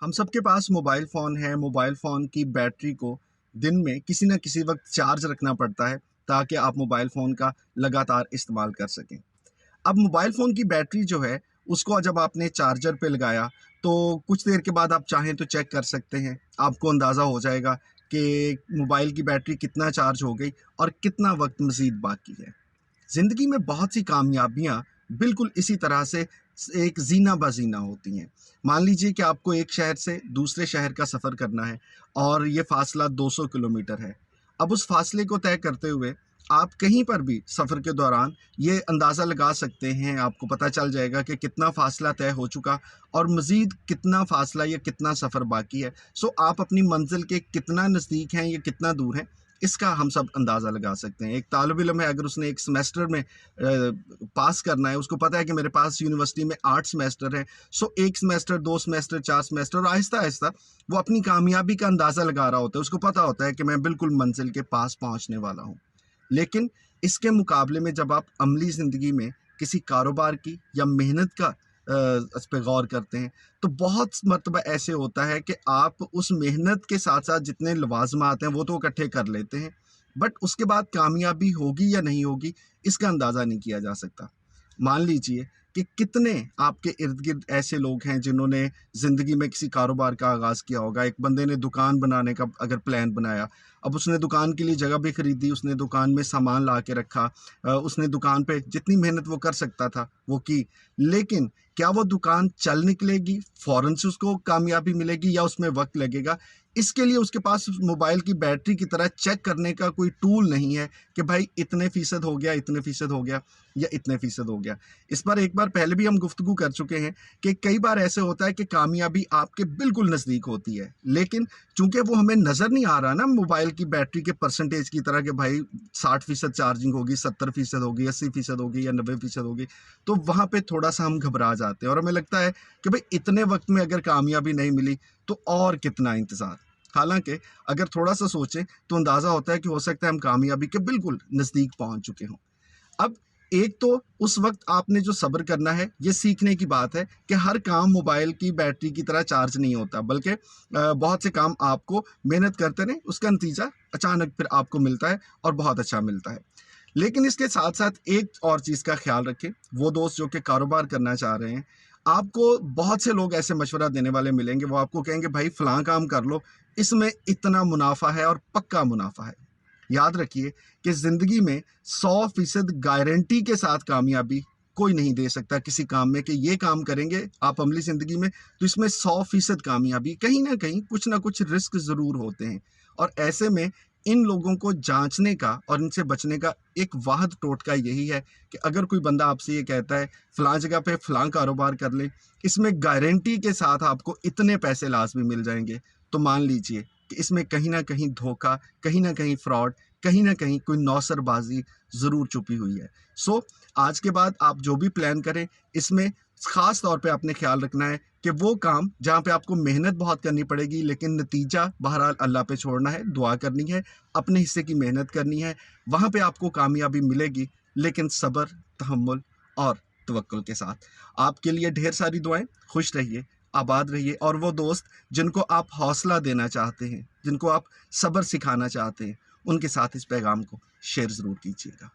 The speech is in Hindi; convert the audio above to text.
हम सबके पास मोबाइल फ़ोन है। मोबाइल फ़ोन की बैटरी को दिन में किसी न किसी वक़्त चार्ज रखना पड़ता है, ताकि आप मोबाइल फ़ोन का लगातार इस्तेमाल कर सकें। अब मोबाइल फ़ोन की बैटरी जो है, उसको जब आपने चार्जर पे लगाया, तो कुछ देर के बाद आप चाहें तो चेक कर सकते हैं। आपको अंदाज़ा हो जाएगा कि मोबाइल की बैटरी कितना चार्ज हो गई और कितना वक़्त मज़ीद बाकी है। ज़िंदगी में बहुत सी कामयाबियाँ बिल्कुल इसी तरह से एक ज़ीना ब ज़ीना होती हैं। मान लीजिए कि आपको एक शहर से दूसरे शहर का सफ़र करना है और ये फ़ासला 200 किलोमीटर है। अब उस फ़ासले को तय करते हुए आप कहीं पर भी सफ़र के दौरान ये अंदाज़ा लगा सकते हैं, आपको पता चल जाएगा कि कितना फ़ासला तय हो चुका और मज़ीद कितना फ़ासला या कितना सफ़र बाकी है। सो आप अपनी मंज़िल के कितना नज़दीक हैं या कितना दूर हैं, इसका हम सब अंदाज़ा लगा सकते हैं। एक तालिब इल्म है, अगर उसने एक सेमेस्टर में पास करना है, उसको पता है कि मेरे पास यूनिवर्सिटी में 8 सेमेस्टर हैं, सो 1 सेमेस्टर, 2 सेमेस्टर, 4 सेमेस्टर और आहिस्ता-आहिस्ता वो अपनी कामयाबी का अंदाज़ा लगा रहा होता है। उसको पता होता है कि मैं बिल्कुल मंज़िल के पास पहुँचने वाला हूँ। लेकिन इसके मुकाबले में जब आप अमली ज़िंदगी में किसी कारोबार की या मेहनत का इस पे गौर करते हैं, तो बहुत मर्तबा ऐसे होता है कि आप उस मेहनत के साथ-साथ जितने लवाज़मात हैं, वो तो इकट्ठे कर लेते हैं, बट उसके बाद कामयाबी होगी या नहीं होगी, इसका अंदाज़ा नहीं किया जा सकता। मान लीजिए कि कितने आपके इर्द-गिर्द ऐसे लोग हैं जिन्होंने ज़िंदगी में किसी कारोबार का आगाज़ किया होगा। एक बंदे ने दुकान बनाने का अगर प्लान बनाया, अब उसने दुकान के लिए जगह भी खरीदी, उसने दुकान में सामान ला के रखा, उसने दुकान पे जितनी मेहनत वो कर सकता था, वो की। लेकिन क्या वो दुकान चल निकलेगी, फ़ौरन से उसको कामयाबी मिलेगी या उसमें वक़्त लगेगा? इसके लिए उसके पास उस मोबाइल की बैटरी की तरह चेक करने का कोई टूल नहीं है कि भाई इतने फ़ीसद हो गया, इतने फ़ीसद हो गया या इतने फ़ीसद हो गया। इस पर एक बार पहले भी हम गुफ्तगू कर चुके हैं कि कई बार ऐसे होता है कि कामयाबी आपके बिल्कुल नज़दीक होती है, लेकिन चूँकि वो हमें नज़र नहीं आ रहा ना मोबाइल की बैटरी के परसेंटेज की तरह कि भाई 60% चार्जिंग होगी, 70% होगी, 80% होगी या 90% होगी, तो वहाँ पे थोड़ा-सा हम घबरा जाते हैं और हमें लगता है कि भाई इतने वक़्त में अगर कामयाबी नहीं मिली, तो और कितना इंतज़ार। हालाँकि अगर थोड़ा-सा सोचें, तो अंदाज़ा होता है कि हो सकता है हम कामयाबी के बिल्कुल नज़दीक पहुँच चुके हों। अब एक तो उस वक़्त आपने जो सब्र करना है, ये सीखने की बात है कि हर काम मोबाइल की बैटरी की तरह चार्ज नहीं होता, बल्कि बहुत से काम आपको मेहनत करते रहें, उसका नतीजा अचानक फिर आपको मिलता है और बहुत अच्छा मिलता है। लेकिन इसके साथ-साथ एक और चीज़ का ख़्याल रखें, वो दोस्त जो कि कारोबार करना चाह रहे हैं, आपको बहुत से लोग ऐसे मशवरा देने वाले मिलेंगे, वो आपको कहेंगे, "भाई फलाँ काम कर लो, इसमें इतना मुनाफ़ा है और पक्का मुनाफ़ा है।" याद रखिए कि ज़िंदगी में 100% गारंटी के साथ कामयाबी कोई नहीं दे सकता किसी काम में कि ये काम करेंगे आप अमली ज़िंदगी में, तो इसमें 100% कामयाबी, कहीं न कहीं कुछ न कुछ रिस्क ज़रूर होते हैं। और ऐसे में इन लोगों को जाँचने का और इनसे बचने का एक वाहिद टोटका यही है कि अगर कोई बंदा आपसे ये कहता है, फलाँ जगह पे फलाँ कारोबार कर लें, इसमें गारंटी के साथ आपको इतने पैसे लाज़मी मिल जाएँगे, तो मान लीजिए कि इसमें कहीं न कहीं धोखा, कहीं न कहीं फ्रॉड, कहीं न कहीं कोई नौसरबाज़ी ज़रूर छुपी हुई है। सो आज के बाद आप जो भी प्लान करें, इसमें ख़ास तौर पे आपने ख़्याल रखना है कि वो काम जहाँ पे आपको मेहनत बहुत करनी पड़ेगी, लेकिन नतीजा बहरहाल अल्लाह पे छोड़ना है, दुआ करनी है, अपने हिस्से की मेहनत करनी है, वहाँ पे आपको कामयाबी मिलेगी, लेकिन सब्र, तहम्मुल और तवक्कुल के साथ। आपके लिए ढेर सारी दुआएँ, खुश रहिए, आबाद रहिए और वो दोस्त जिनको आप हौसला देना चाहते हैं, जिनको आप सब्र सिखाना चाहते हैं, उनके साथ इस पैगाम को शेयर ज़रूर कीजिएगा।